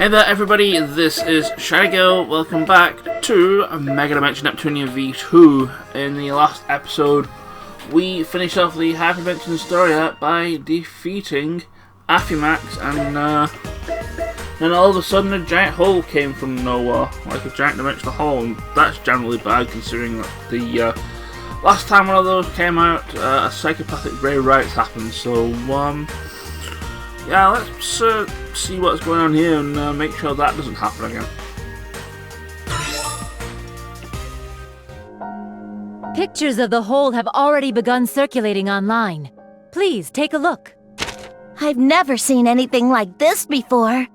Hey there everybody, this is Shaggy. Welcome back to Megadimension Neptunia V2. In the last episode, we finished off the HeartDimension story arc by defeating Affimax, and then all of a sudden a giant hole came from nowhere, like a giant dimensional hole, and that's generally bad considering that the last time one of those came out, a psychopathic Grey Rights happened, so yeah, let's see what's going on here and make sure that doesn't happen again. Pictures of the hole have already begun circulating online. Please take a look. I've never seen anything like this before.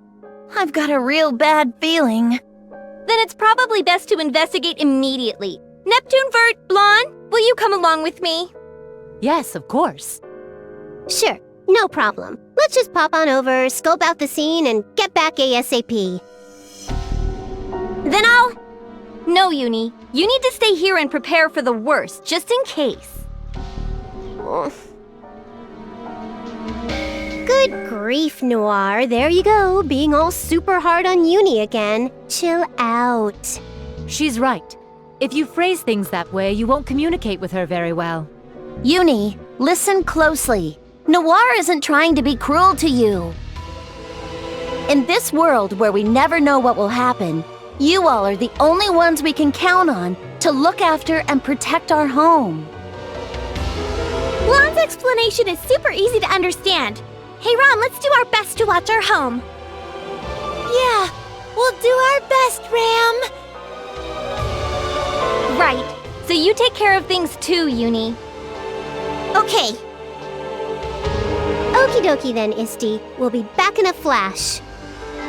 I've got a real bad feeling. Then it's probably best to investigate immediately. Neptune, Vert, Blonde, will you come along with me? Yes, of course. Sure, no problem. Let's just pop on over, scope out the scene, and get back ASAP. Then I'll... No, Uni. You need to stay here and prepare for the worst, just in case. Good grief, Noir. There you go, being all super hard on Uni again. Chill out. She's right. If you phrase things that way, you won't communicate with her very well. Uni, listen closely. Noir isn't trying to be cruel to you. In this world where we never know what will happen, you all are the only ones we can count on to look after and protect our home. Blonde's explanation is super easy to understand. Hey Ron, let's do our best to watch our home. Yeah, we'll do our best, Ram. Right. So you take care of things too, Uni. Okay. Okie dokie then, Isti. We'll be back in a flash.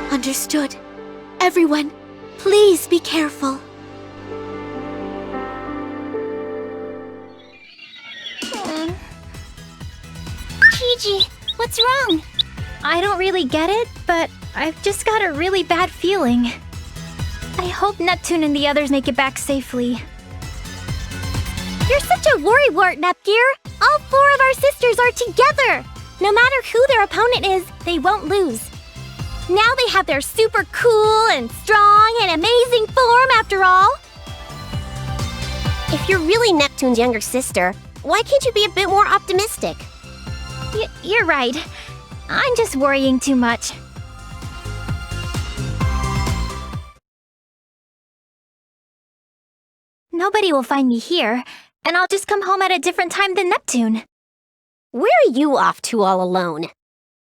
Understood. Everyone, please be careful. Gigi, what's wrong? I don't really get it, but I've just got a really bad feeling. I hope Neptune and the others make it back safely. You're such a worrywart, Nepgear! All 4 of our sisters are together! No matter who their opponent is, they won't lose. Now they have their super cool and strong and amazing form after all. If you're really Neptune's younger sister, why can't you be a bit more optimistic? You're right. I'm just worrying too much. Nobody will find me here, and I'll just come home at a different time than Neptune. Where are you off to all alone?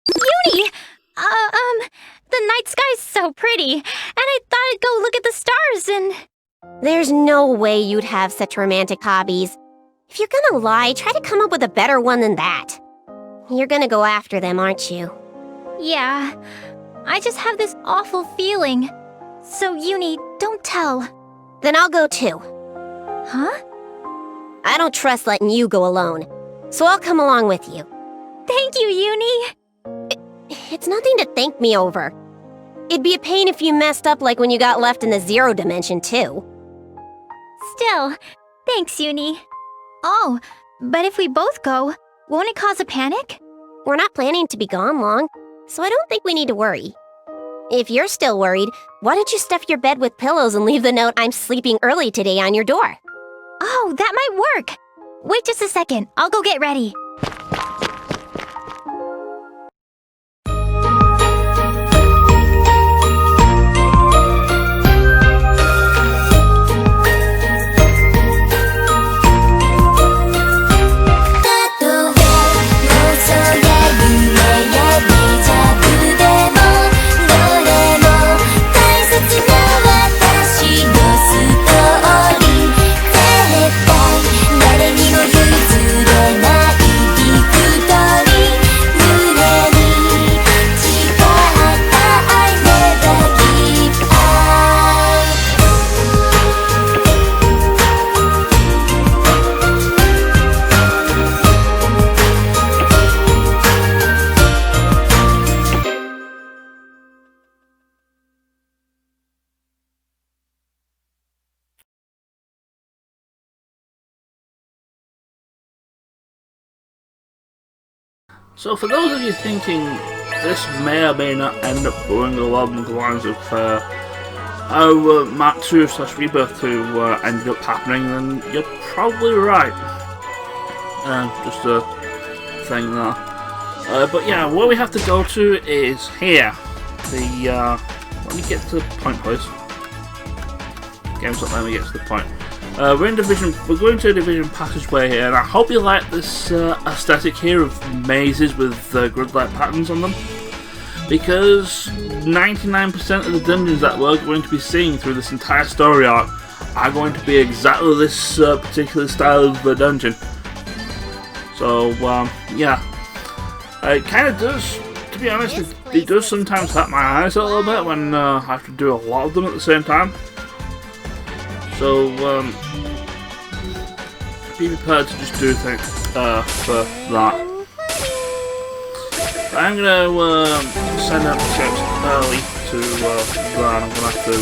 Uni! The night sky's so pretty, and I thought I'd go look at the stars and... There's no way you'd have such romantic hobbies. If you're gonna lie, try to come up with a better one than that. You're gonna go after them, aren't you? Yeah, I just have this awful feeling. So, Uni, don't tell. Then I'll go too. Huh? I don't trust letting you go alone, so I'll come along with you. Thank you, Uni! It's nothing to thank me over. It'd be a pain if you messed up like when you got left in the 0 dimension, too. Still, thanks, Uni. Oh, but if we both go, won't it cause a panic? We're not planning to be gone long, so I don't think we need to worry. If you're still worried, why don't you stuff your bed with pillows and leave the note "I'm sleeping early today" on your door? Oh, that might work! Wait just a second, I'll go get ready. So for those of you thinking this may or may not end up going along the lines of how Mark 2 / Rebirth 2 ended up happening, then you're probably right. Just a thing there. But yeah, what we have to go to is here. Let me get to the point, please. Game's not letting me get to the point. We're in Division. We're going to a Division passageway here, and I hope you like this aesthetic here of mazes with grid-like patterns on them, because 99% of the dungeons that we're going to be seeing through this entire story arc are going to be exactly this particular style of dungeon. So yeah, it kind of does. To be honest, it does sometimes hurt my eyes a little bit when I have to do a lot of them at the same time. So be prepared to just do things for that. But I'm gonna send out the ships early to that. I'm gonna have to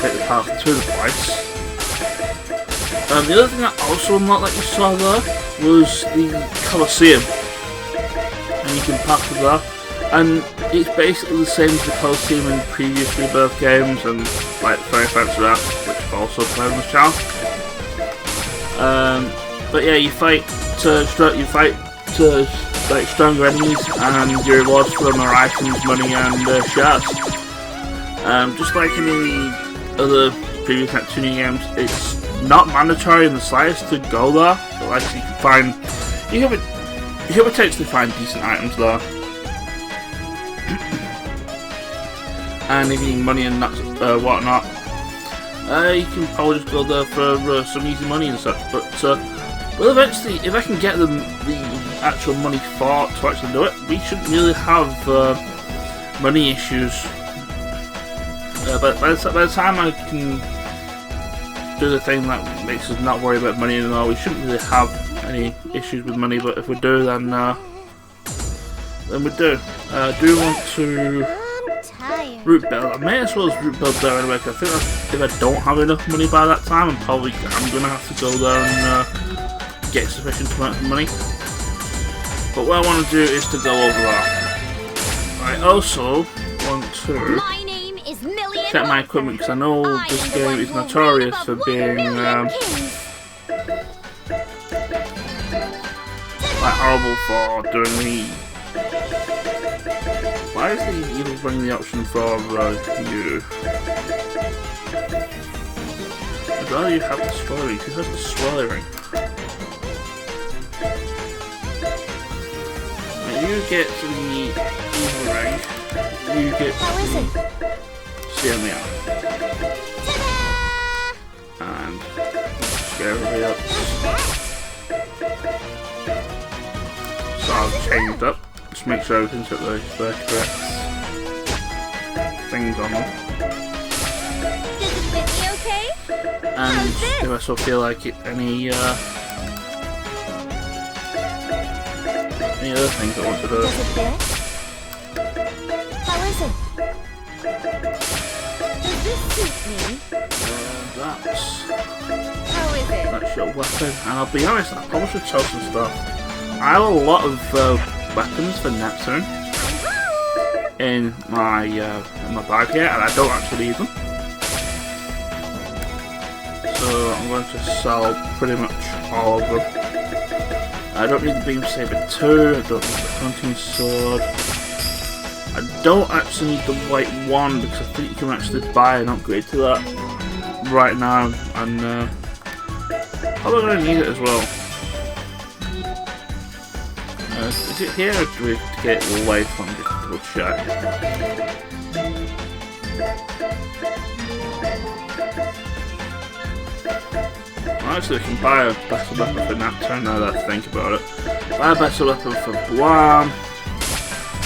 take the path to the place. The other thing that also unlocked that you saw there was the Colosseum, and you can pass through there. And it's basically the same as the Colosseum in previous Rebirth games, and like Fairy Fantasy Rap, which I've also played on this channel. But yeah, you fight to like stronger enemies, and your rewards for them are items, money, and shares. Just like in the other previous Neptunia games, it's not mandatory in the slightest to go there. But like you can potentially find decent items there. And if you need money and whatnot, you can probably just go there for some easy money and such. But well, eventually, if I can get the actual money to actually do it, we shouldn't really have money issues. But by the time I can do the thing that makes us not worry about money anymore, we shouldn't really have any issues with money. But if we do, then we do. I do want to root build. I may as well as root build there anyway, because I think if I don't have enough money by that time, I'm going to have to go there and get sufficient amount of money. But what I want to do is to go over there. I also want to check my equipment, because I know this game is notorious for being like horrible for doing the. Why is he even bringing the option for you? I'd rather you have the swirling. Who has the swirling? You get the evil ring. You get the CME and get everybody else. So I've changed up. Just make sure everything's got the correct things on them. Does it fit me okay? And if I still feel like it, any other things I want to do. Does it fit? How is it? Does this suit me? That's your weapon. And I'll be honest, I probably should chose some stuff. I have a lot of weapons for Neptune in my bag here, and I don't actually need them. So I'm going to sell pretty much all of them. I don't need the Beam Saber 2, I don't need the Hunting Sword. I don't actually need the White Wand, because I think you can actually buy an upgrade to that right now, and probably going to need it as well. Is it here, or do we have to get it away from just double check? Well, actually, we can buy a better weapon for Neptune now that I think about it. Buy a better weapon for Blam.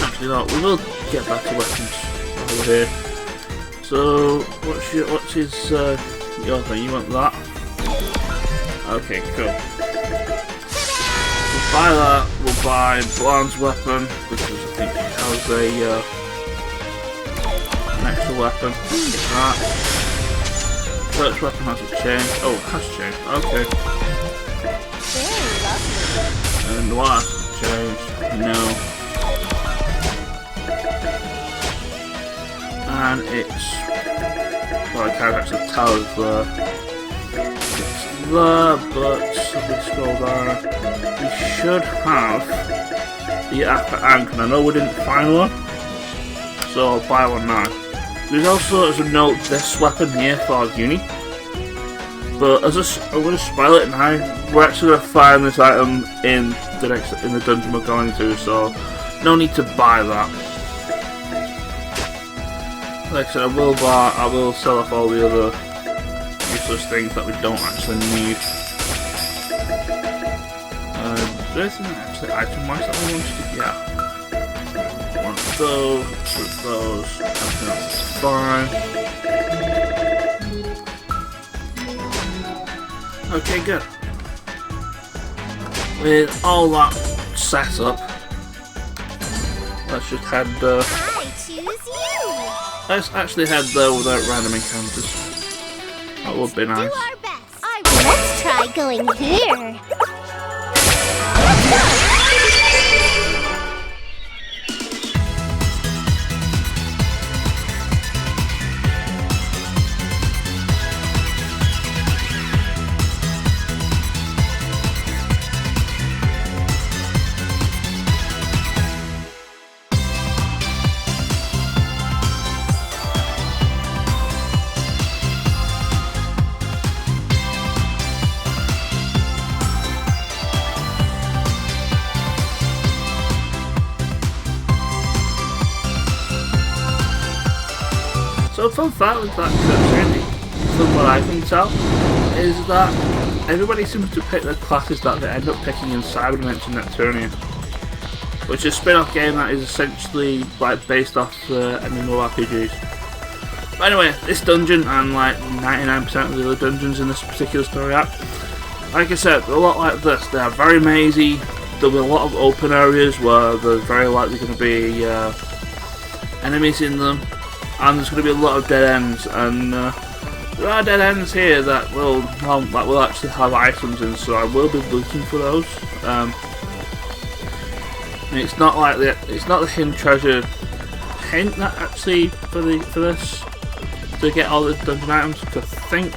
Actually, no, we will get better weapons over here. So, what's his your thing? You want that? Okay, cool. Buy that, we'll buy Blan's weapon, because I think he has an extra weapon. Get that. Search weapon hasn't changed. Oh, it has changed. Okay. And what hasn't changed? No. And it's... well, I can't actually tell if it's there, but if we scroll down, we should have the Aqua Ank, and I know we didn't find one, so I'll buy one now. There's also, as a note, this weapon here for Uni, but I'm going to spoil it now. We're actually going to find this item in the dungeon we're going to, so no need to buy that. Like I said, I will sell off all the other useless things that we don't actually need. Is there anything actually item-wise that we wanted to get? One of those, two of those, everything else is fine. Okay, good. With all that set up, let's just head let's actually head there without random encounters. That would be nice. Let's try going here. So fun fact with that cutscene, from what I can tell, is that everybody seems to pick the classes that they end up picking in Cyberdimension Neptunia, which is a spin-off game that is essentially like based off MMORPGs. But anyway, this dungeon and like 99% of the other dungeons in this particular story arc, like I said, they're a lot like this. They are very mazy. There'll be a lot of open areas where there's very likely going to be enemies in them. And there's going to be a lot of dead ends, and there are dead ends here that will actually have items in, so I will be looking for those. It's not the hidden treasure hint that actually for this to get all the dungeon items. Cause I think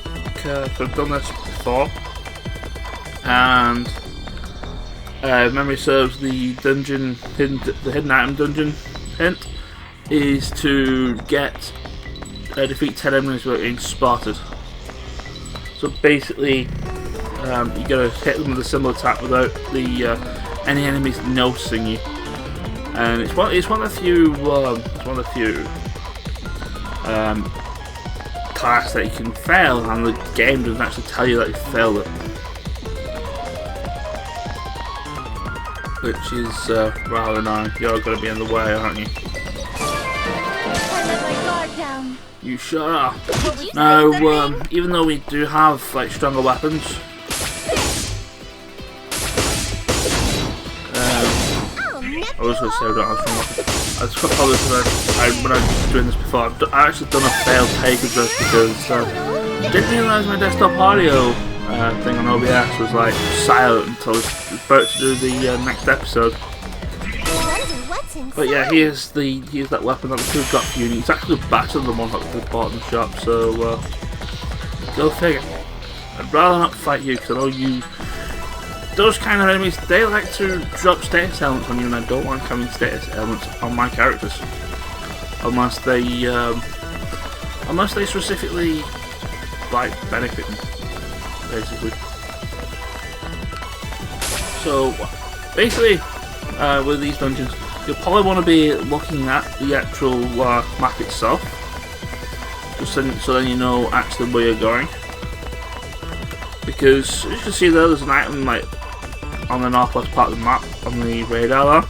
I've done this before, and memory serves, the hidden item dungeon hint is to defeat 10 enemies without being spotted. So basically, you gotta hit them with a similar attack without any enemies noticing you. And it's one of the few tasks that you can fail, and the game doesn't actually tell you that you failed it, which is rather annoying. You're gonna be in the way, aren't you? You sure are. Now, even though we do have like stronger weapons, I was going to say we don't have strong weapons. I just got told this when I was doing this before. I actually done a failed take of this because I didn't realise my desktop audio thing on OBS was like silent until I was about to do the next episode. But yeah, here's that weapon that we could have got for Uni. It's actually better than the one that we bought in the shop, so go figure. I'd rather not fight you, because I know you... Those kind of enemies, they like to drop status elements on you, and I don't like having status elements on my characters. Unless they specifically, like, benefit me, basically. So, basically, with these dungeons, you'll probably want to be looking at the actual map itself, just so then you know actually where you're going. Because as you can see there's an item like on the northwest part of the map on the radar there.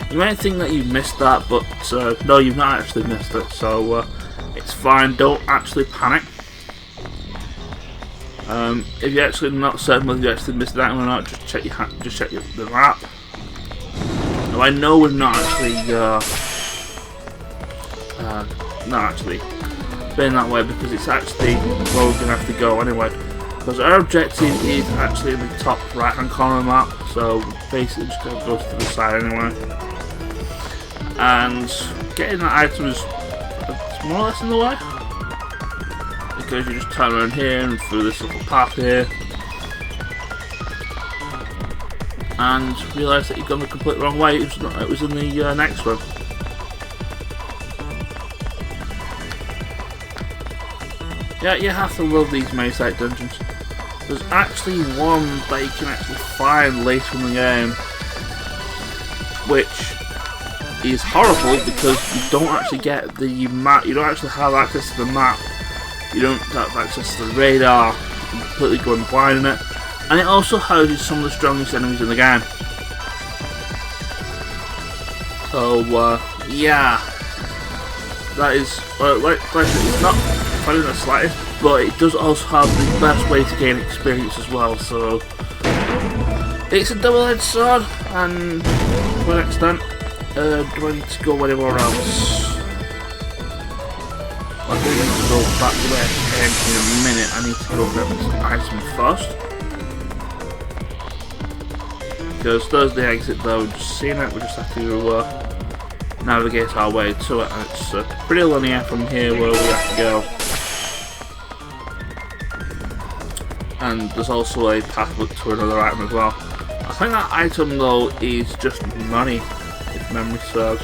You might think that you missed that, but no, you've not actually missed it. So it's fine. Don't actually panic. If you're actually not certain whether you actually missed that item or not, just check the map. Now I know we've not actually been that way, because it's actually where we're gonna have to go anyway. Because our objective is actually in the top right hand corner of the map, so basically just gonna go to the side anyway. And getting that item is more or less in the way. Because you just turn around here and through this little path here. And realise that you've gone the complete wrong way. It was in the next one. Yeah, you have to love these maze-like dungeons. There's actually one that you can actually find later in the game, which is horrible because you don't actually get the map. You don't actually have access to the map. You don't have access to the radar. You're completely going blind in it. And it also houses some of the strongest enemies in the game. So, yeah. That is, like it's not fun in the slightest, but it does also have the best way to gain experience as well, so it's a double-edged sword, and to an extent, do I need to go anywhere else? I do need to go back to where I came in a minute. I need to go get this item first. Because there's the exit though, we've just seen it, we just have to navigate our way to it, and it's pretty linear from here where we have to go. And there's also a pathway to another item as well. I think that item though is just money, if memory serves.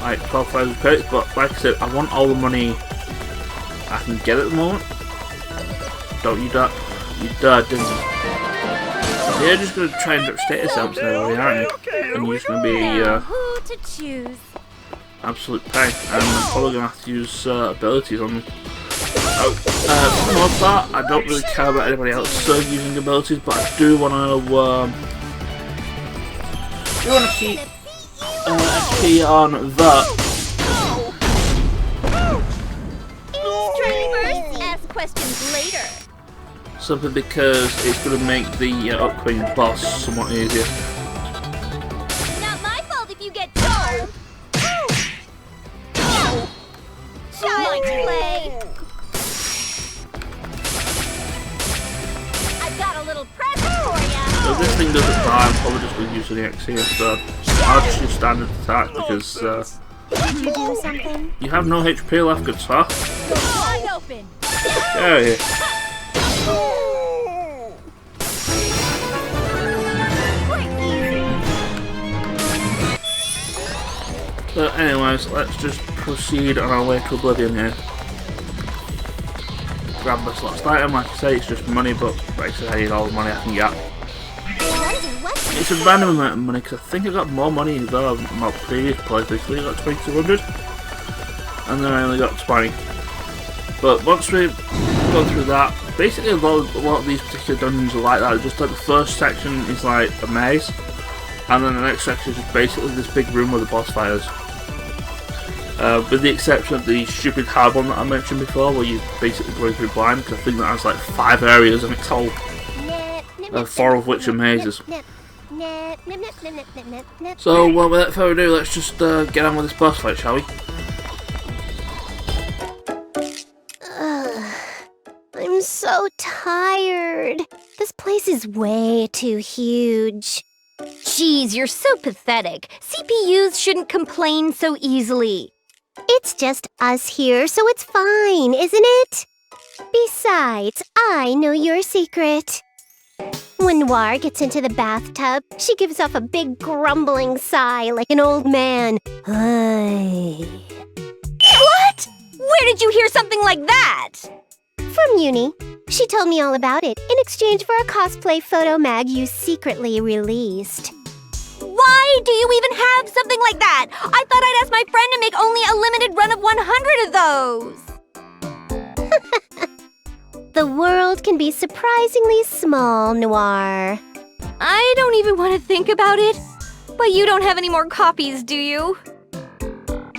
Like 12,000 credits, but like I said, I want all the money I can get at the moment. Don't you dare, didn't you? So you're just going to try and drop status ups now, aren't you? And you're just going to be who to choose. absolute pain, and I'm probably going to have to use abilities on them. For the most part, I don't really care about anybody else using abilities, but I do want to keep XP on that. Ask questions later. Simply because it's going to make the upcoming boss somewhat easier. Not my fault if you get charmed. Child's play. I've got a little present for ya. So if this thing doesn't die, I'm probably just going to use the XE instead. I'll just use standard attack because Did you do something? you have no HP left, good sir. Wide open. Get out of here. So anyways, let's just proceed on our way to Oblivion here. Grab this last item, like I say, it's just money, but like I say, I need all the money I can get. It's a random amount of money, because I think I got more money than my previous playthrough. I got 2,200, and then I only got 20. But once we've gone through that, basically a lot of these particular dungeons are like that. Just like the first section is like a maze, and then the next section is just basically this big room where the boss fight is. With the exception of the stupid hard one that I mentioned before, where you basically go through blind, because I think that has like 5 areas and it's whole. 4 of which are mazes. So, without further ado, let's just get on with this boss fight, shall we? I'm so tired. This place is way too huge. Jeez, you're so pathetic. CPUs shouldn't complain so easily. It's just us here, so it's fine, isn't it? Besides, I know your secret. When Noir gets into the bathtub, she gives off a big grumbling sigh like an old man. Ay. What? Where did you hear something like that? From Uni. She told me all about it in exchange for a cosplay photo mag you secretly released. Why do you even have something like that? I thought I'd ask my friend to make only a limited run of 100 of those. The world can be surprisingly small, Noir. I don't even want to think about it. But you don't have any more copies, do you?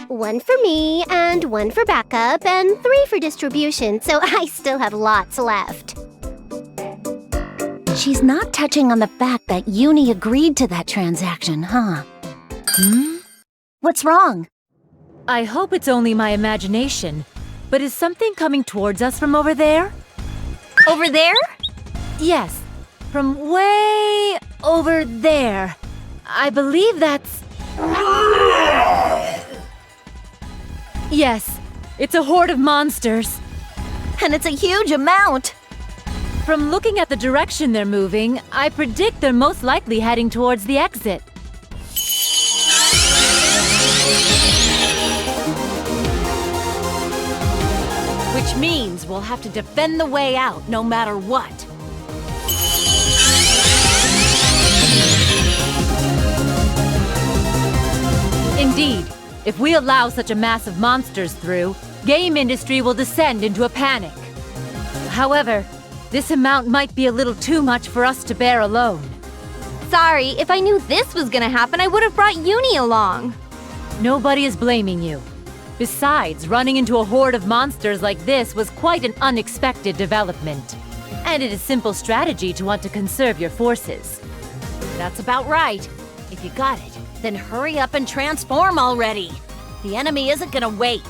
1 for me, and 1 for backup, and 3 for distribution, so I still have lots left. She's not touching on the fact that Uni agreed to that transaction, huh? What's wrong? I hope it's only my imagination, but is something coming towards us from over there? Over there? Yes, from way over there. I believe that's... Yes, it's a horde of monsters. And it's a huge amount. From looking at the direction they're moving, I predict they're most likely heading towards the exit. Which means we'll have to defend the way out no matter what. Indeed, if we allow such a mass of monsters through, game industry will descend into a panic. However, this amount might be a little too much for us to bear alone. Sorry, if I knew this was gonna happen, I would have brought Uni along. Nobody is blaming you. Besides, running into a horde of monsters like this was quite an unexpected development. And it is simple strategy to want to conserve your forces. That's about right. If you got it, then hurry up and transform already. The enemy isn't gonna wait.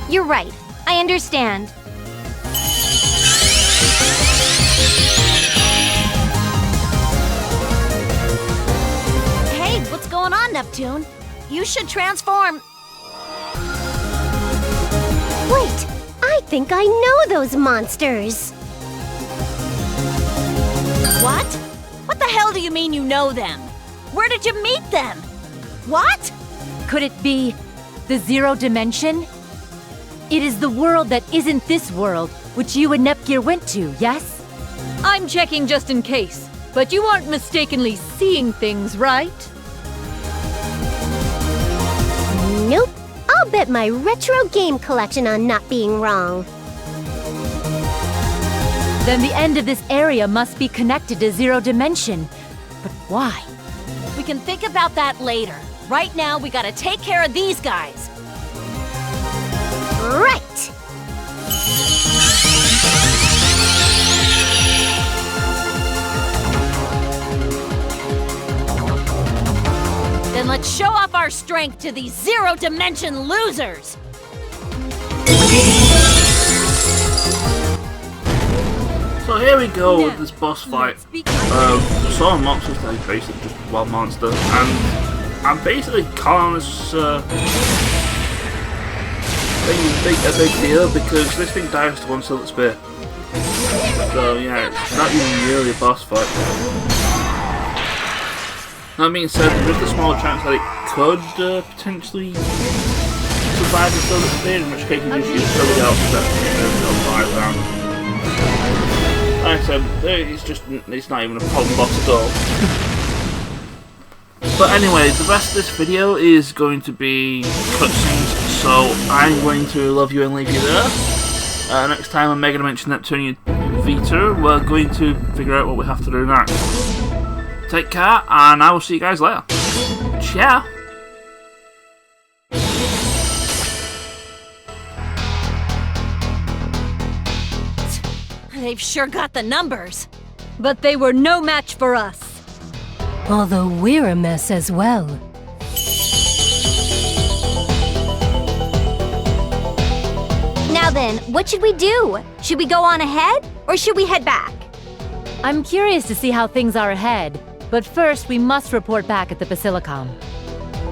You're right. I understand. Hey, what's going on, Neptune? You should transform. Wait, I think I know those monsters. What? What the hell do you mean you know them? Where did you meet them? What? Could it be the Zero Dimension? It is the world that isn't this world, which you and Nepgear went to, yes? I'm checking just in case, but you aren't mistakenly seeing things, right? Nope. I'll bet my retro game collection on not being wrong. Then the end of this area must be connected to Zero Dimension. But why? We can think about that later. Right now, we gotta take care of these guys. Right! Then let's show off our strength to these Zero Dimension losers! So here we go with this boss fight. Saw monsters like basically just one monster, and I'm basically calling this thing a big deal because this thing dives to one silver spear. So yeah, it's not even really a boss fight. That being said, there is a small chance that it could potentially survive the silver spear, in which case you just use silver out to survive around. Like I said, it's not even a problem boss at all. But anyway, the rest of this video is going to be cutscenes, so I'm going to love you and leave you there. Next time on Megadimension Neptunia V2, we're going to figure out what we have to do next. Take care, and I will see you guys later. Ciao! They've sure got the numbers. But they were no match for us. Although we're a mess as well. Now then, what should we do? Should we go on ahead, or should we head back? I'm curious to see how things are ahead, but first we must report back at the Basilicom.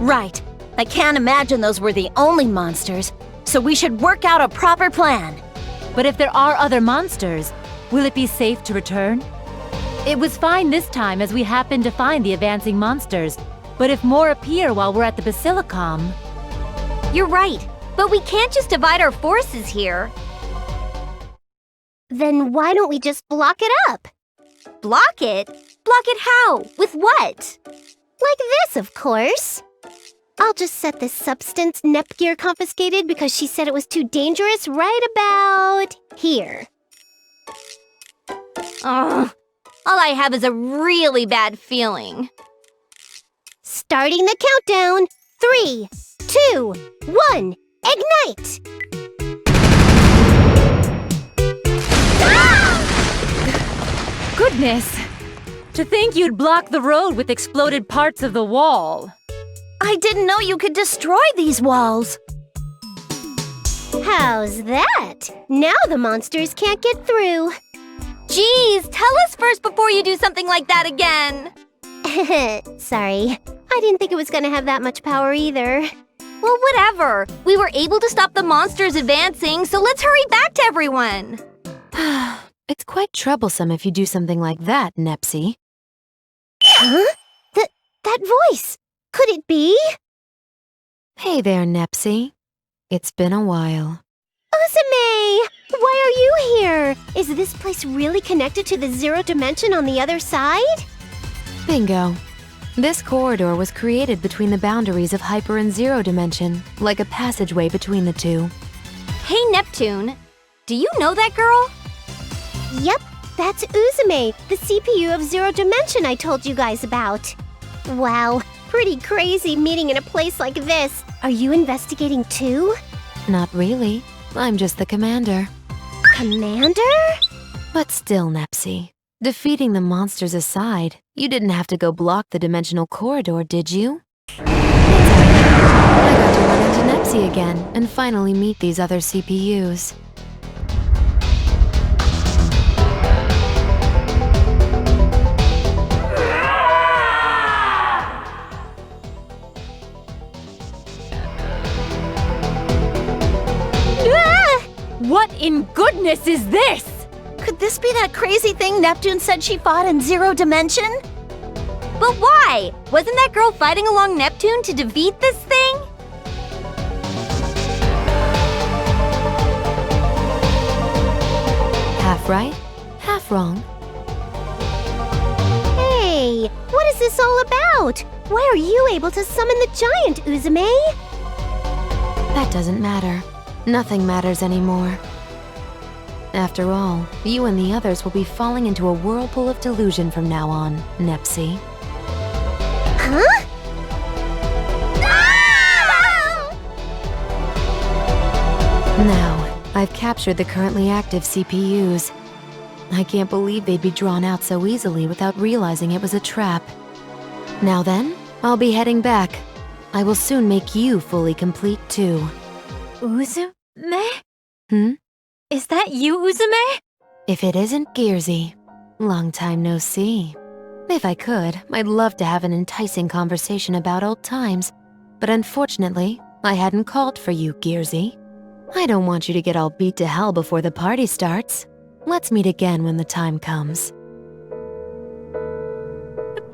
Right. I can't imagine those were the only monsters, so we should work out a proper plan. But if there are other monsters, will it be safe to return? It was fine this time as we happened to find the advancing monsters, but if more appear while we're at the Basilicom... You're right, but we can't just divide our forces here. Then why don't we just block it up? Block it? Block it how? With what? Like this, of course. I'll just set this substance Nepgear confiscated because she said it was too dangerous right about here. Ugh. All I have is a really bad feeling. Starting the countdown. 3, 2, 1, ignite! Goodness! To think you'd block the road with exploded parts of the wall. I didn't know you could destroy these walls. How's that? Now the monsters can't get through. Geez, tell us first before you do something like that again. Sorry, I didn't think it was gonna have that much power either. Well, whatever. We were able to stop the monsters advancing, so let's hurry back to everyone. It's quite troublesome if you do something like that, Nepsy. Huh? That voice! Could it be? Hey there, Nepsy. It's been a while. Uzume! Why are you here? Is this place really connected to the zero dimension on the other side? Bingo. This corridor was created between the boundaries of hyper and zero dimension, like a passageway between the two. Hey, Neptune. Do you know that girl? Yep, that's Uzume, the CPU of zero dimension I told you guys about. Wow, pretty crazy meeting in a place like this. Are you investigating too? Not really. I'm just the commander. Commander? But still, Nepsy. Defeating the monsters aside, you didn't have to go block the dimensional corridor, did you? It's okay. I got to run into Nepsy again and finally meet these other CPUs. What in goodness is this? Could this be that crazy thing Neptune said she fought in zero dimension? But why? Wasn't that girl fighting along Neptune to defeat this thing? Half right, half wrong. Hey, what is this all about? Why are you able to summon the giant, Uzume? That doesn't matter. Nothing matters anymore. After all, you and the others will be falling into a whirlpool of delusion from now on, Nepsy. Huh? Now, I've captured the currently active CPUs. I can't believe they'd be drawn out so easily without realizing it was a trap. Now then, I'll be heading back. I will soon make you fully complete too. Uzume? Hmm? Is that you, Uzume? If it isn't Gearsy. Long time no see. If I could, I'd love to have an enticing conversation about old times. But unfortunately, I hadn't called for you, Gearsy. I don't want you to get all beat to hell before the party starts. Let's meet again when the time comes.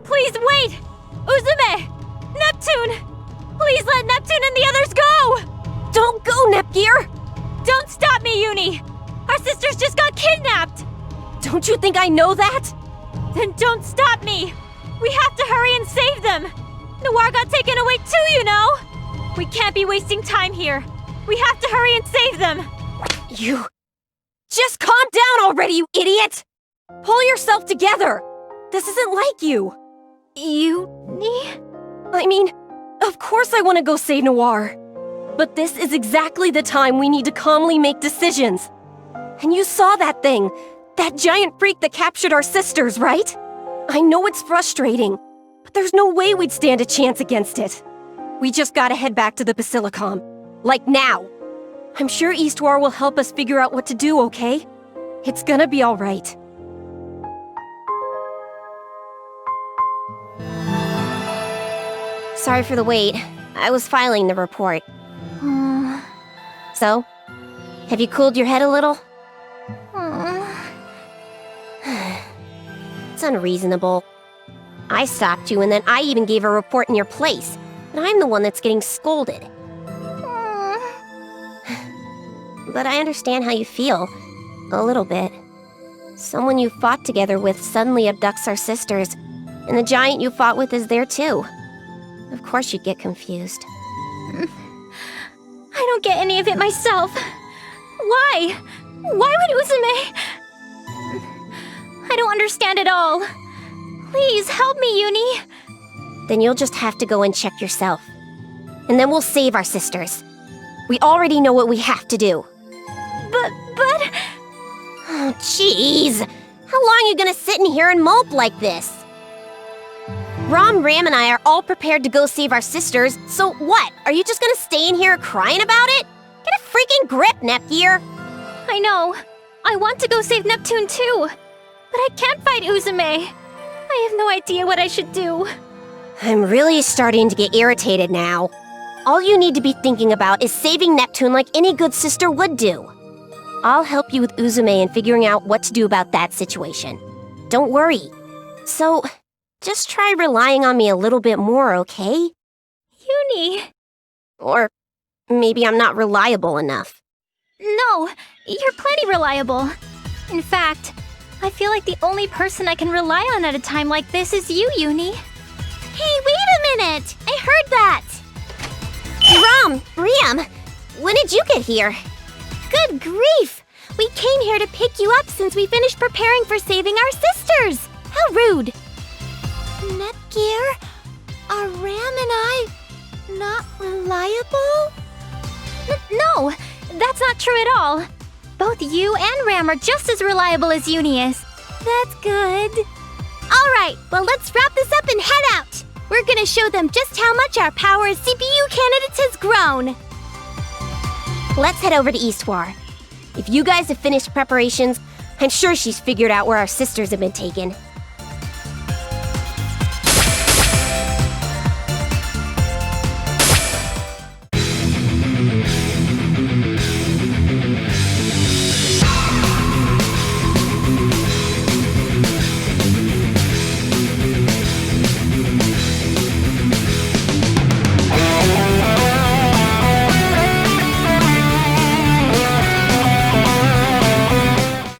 Please wait! Uzume! Neptune! Please let Neptune and the others go! Don't go, Nepgear! Don't stop me, Uni! Our sisters just got kidnapped! Don't you think I know that? Then don't stop me! We have to hurry and save them! Noir got taken away too, you know! We can't be wasting time here! We have to hurry and save them! You... Just calm down already, you idiot! Pull yourself together! This isn't like you! Uni? I mean, of course I want to go save Noir. But this is exactly the time we need to calmly make decisions. And you saw that thing, that giant freak that captured our sisters, right? I know it's frustrating, but there's no way we'd stand a chance against it. We just gotta head back to the Basilicom. Like now. I'm sure Eastwar will help us figure out what to do, okay? It's gonna be alright. Sorry for the wait. I was filing the report. So, have you cooled your head a little? It's unreasonable. I stopped you and then I even gave a report in your place. But I'm the one that's getting scolded. But I understand how you feel. A little bit. Someone you fought together with suddenly abducts our sisters, and the giant you fought with is there too. Of course you'd get confused. I don't get any of it myself. Why? Why would Uzume? I don't understand at all. Please help me, Uni. Then you'll just have to go and check yourself. And then we'll save our sisters. We already know what we have to do. But... Oh, jeez. How long are you gonna sit in here and mope like this? Ram and I are all prepared to go save our sisters, so what? Are you just gonna stay in here crying about it? Get a freaking grip, Nepgear! I know. I want to go save Neptune too. But I can't fight Uzume. I have no idea what I should do. I'm really starting to get irritated now. All you need to be thinking about is saving Neptune like any good sister would do. I'll help you with Uzume in figuring out what to do about that situation. Don't worry. So, just try relying on me a little bit more, okay? Uni. Or maybe I'm not reliable enough. No, you're plenty reliable. In fact, I feel like the only person I can rely on at a time like this is you, Uni. Hey, wait a minute! I heard that! Riam, when did you get here? Good grief! We came here to pick you up since we finished preparing for saving our sisters! How rude! Netgear? Are Ram and I not reliable? No, that's not true at all. Both you and Ram are just as reliable as Uni is. That's good. Alright, well let's wrap this up and head out! We're gonna show them just how much our power as CPU candidates has grown! Let's head over to Eastwar. If you guys have finished preparations, I'm sure she's figured out where our sisters have been taken.